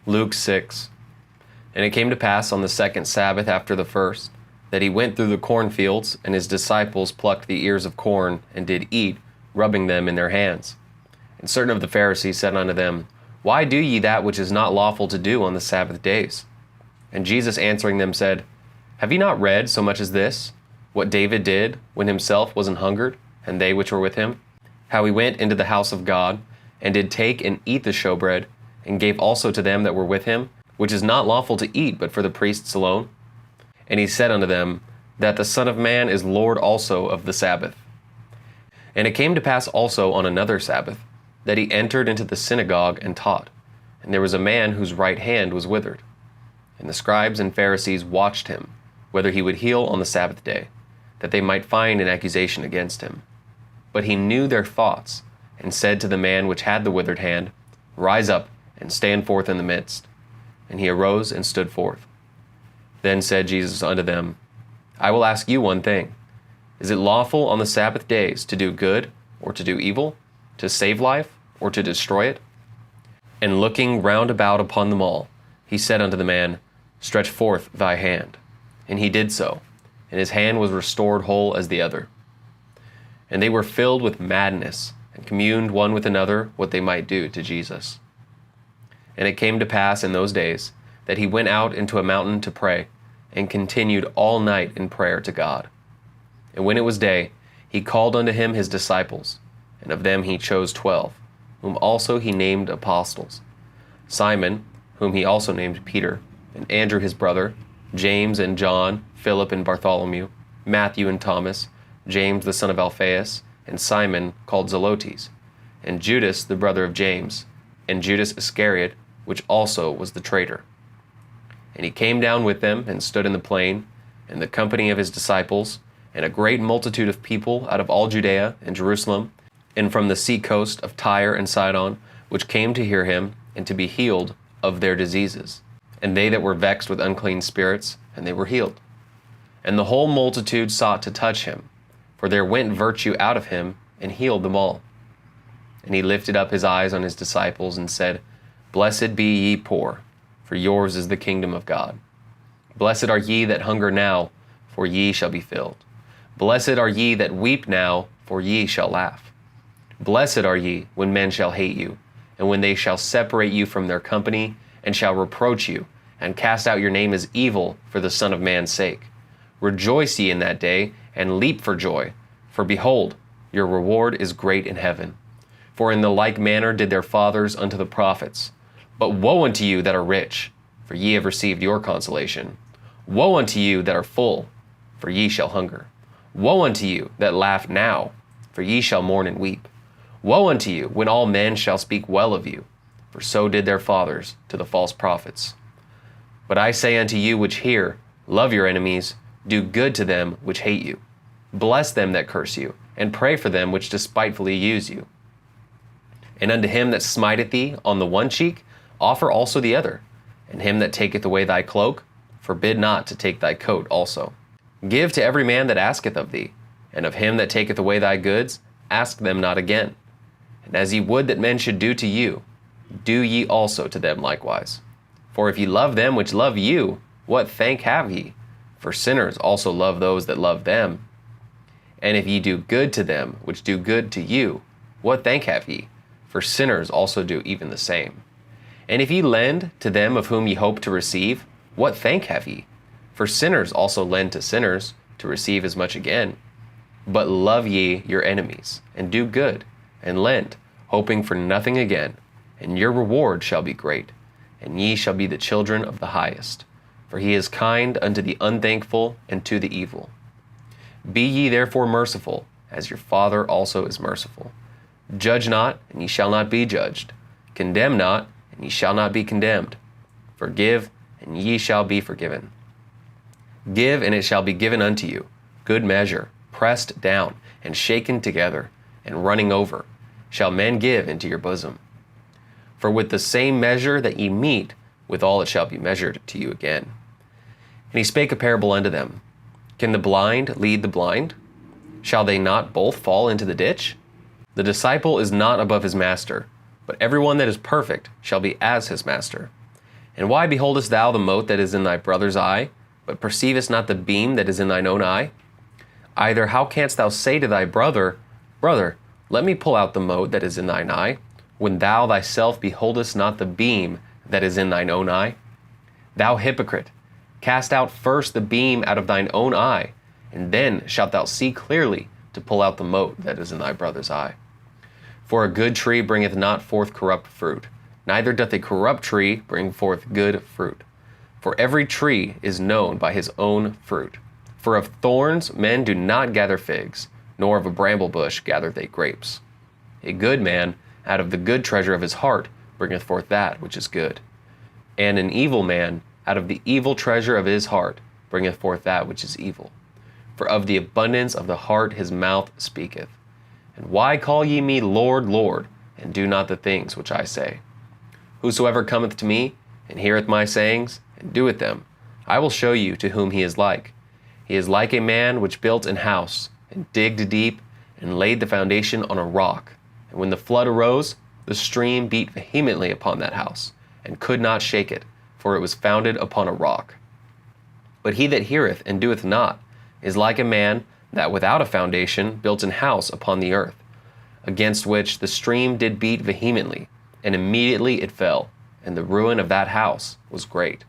Luke 6. And it came to pass on the second Sabbath after the first, that he went through the cornfields, and his disciples plucked the ears of corn, and did eat, rubbing them in their hands. And certain of the Pharisees said unto them, Why do ye that which is not lawful to do on the Sabbath days? And Jesus answering them said, Have ye not read so much as this, what David did when himself was an hungered, and they which were with him? How he went into the house of God, and did take and eat the showbread, and gave also to them that were with him, which is not lawful to eat but for the priests alone? And he said unto them, That the Son of Man is Lord also of the Sabbath. And it came to pass also on another Sabbath, that he entered into the synagogue and taught. And there was a man whose right hand was withered. And the scribes and Pharisees watched him, whether he would heal on the Sabbath day, that they might find an accusation against him. But he knew their thoughts, and said to the man which had the withered hand, Rise up, and stand forth in the midst. And he arose and stood forth. Then said Jesus unto them, I will ask you one thing. Is it lawful on the Sabbath days to do good or to do evil, to save life or to destroy it? And looking round about upon them all, he said unto the man, Stretch forth thy hand. And he did so, and his hand was restored whole as the other. And they were filled with madness, and communed one with another what they might do to Jesus. And it came to pass in those days that he went out into a mountain to pray, and continued all night in prayer to God. And when it was day, he called unto him his disciples, and of them he chose 12, whom also he named apostles: Simon, whom he also named Peter, and Andrew his brother, James and John, Philip and Bartholomew, Matthew and Thomas, James the son of Alphaeus, and Simon called Zelotes, and Judas the brother of James, and Judas Iscariot, which also was the traitor. And he came down with them, and stood in the plain, in the company of his disciples, and a great multitude of people out of all Judea and Jerusalem, and from the sea coast of Tyre and Sidon, which came to hear him, and to be healed of their diseases. And they that were vexed with unclean spirits, and they were healed. And the whole multitude sought to touch him, for there went virtue out of him, and healed them all. And he lifted up his eyes on his disciples, and said, Blessed be ye poor, for yours is the kingdom of God. Blessed are ye that hunger now, for ye shall be filled. Blessed are ye that weep now, for ye shall laugh. Blessed are ye when men shall hate you, and when they shall separate you from their company, and shall reproach you, and cast out your name as evil for the Son of Man's sake. Rejoice ye in that day, and leap for joy, for behold, your reward is great in heaven. For in the like manner did their fathers unto the prophets. But woe unto you that are rich, for ye have received your consolation. Woe unto you that are full, for ye shall hunger. Woe unto you that laugh now, for ye shall mourn and weep. Woe unto you when all men shall speak well of you, for so did their fathers to the false prophets. But I say unto you which hear, love your enemies, do good to them which hate you. Bless them that curse you, and pray for them which despitefully use you. And unto him that smiteth thee on the one cheek, offer also the other. And him that taketh away thy cloak, forbid not to take thy coat also. Give to every man that asketh of thee, and of him that taketh away thy goods, ask them not again. And as ye would that men should do to you, do ye also to them likewise. For if ye love them which love you, what thank have ye? For sinners also love those that love them. And if ye do good to them which do good to you, what thank have ye? For sinners also do even the same. And if ye lend to them of whom ye hope to receive, what thank have ye? For sinners also lend to sinners, to receive as much again. But love ye your enemies, and do good, and lend, hoping for nothing again, and your reward shall be great, and ye shall be the children of the highest. For he is kind unto the unthankful and to the evil. Be ye therefore merciful, as your Father also is merciful. Judge not, and ye shall not be judged. Condemn not, and ye shall not be condemned. Forgive, and ye shall be forgiven. Give, and it shall be given unto you, good measure, pressed down, and shaken together, and running over, shall men give into your bosom. For with the same measure that ye mete, withal it shall be measured to you again. And he spake a parable unto them. Can the blind lead the blind? Shall they not both fall into the ditch? The disciple is not above his master, but everyone that is perfect shall be as his master. And why beholdest thou the mote that is in thy brother's eye, but perceivest not the beam that is in thine own eye? Either how canst thou say to thy brother, Brother, let me pull out the mote that is in thine eye, when thou thyself beholdest not the beam that is in thine own eye? Thou hypocrite, cast out first the beam out of thine own eye, and then shalt thou see clearly to pull out the mote that is in thy brother's eye. For a good tree bringeth not forth corrupt fruit, neither doth a corrupt tree bring forth good fruit. For every tree is known by his own fruit. For of thorns men do not gather figs, nor of a bramble bush gather they grapes. A good man out of the good treasure of his heart bringeth forth that which is good. And an evil man out of the evil treasure of his heart bringeth forth that which is evil. For of the abundance of the heart his mouth speaketh. And why call ye me Lord, Lord, and do not the things which I say? Whosoever cometh to me, and heareth my sayings, and doeth them, I will show you to whom he is like. He is like a man which built an house, and digged deep, and laid the foundation on a rock. And when the flood arose, the stream beat vehemently upon that house, and could not shake it, for it was founded upon a rock. But he that heareth and doeth not is like a man that without a foundation built an house upon the earth, against which the stream did beat vehemently, and immediately it fell, and the ruin of that house was great.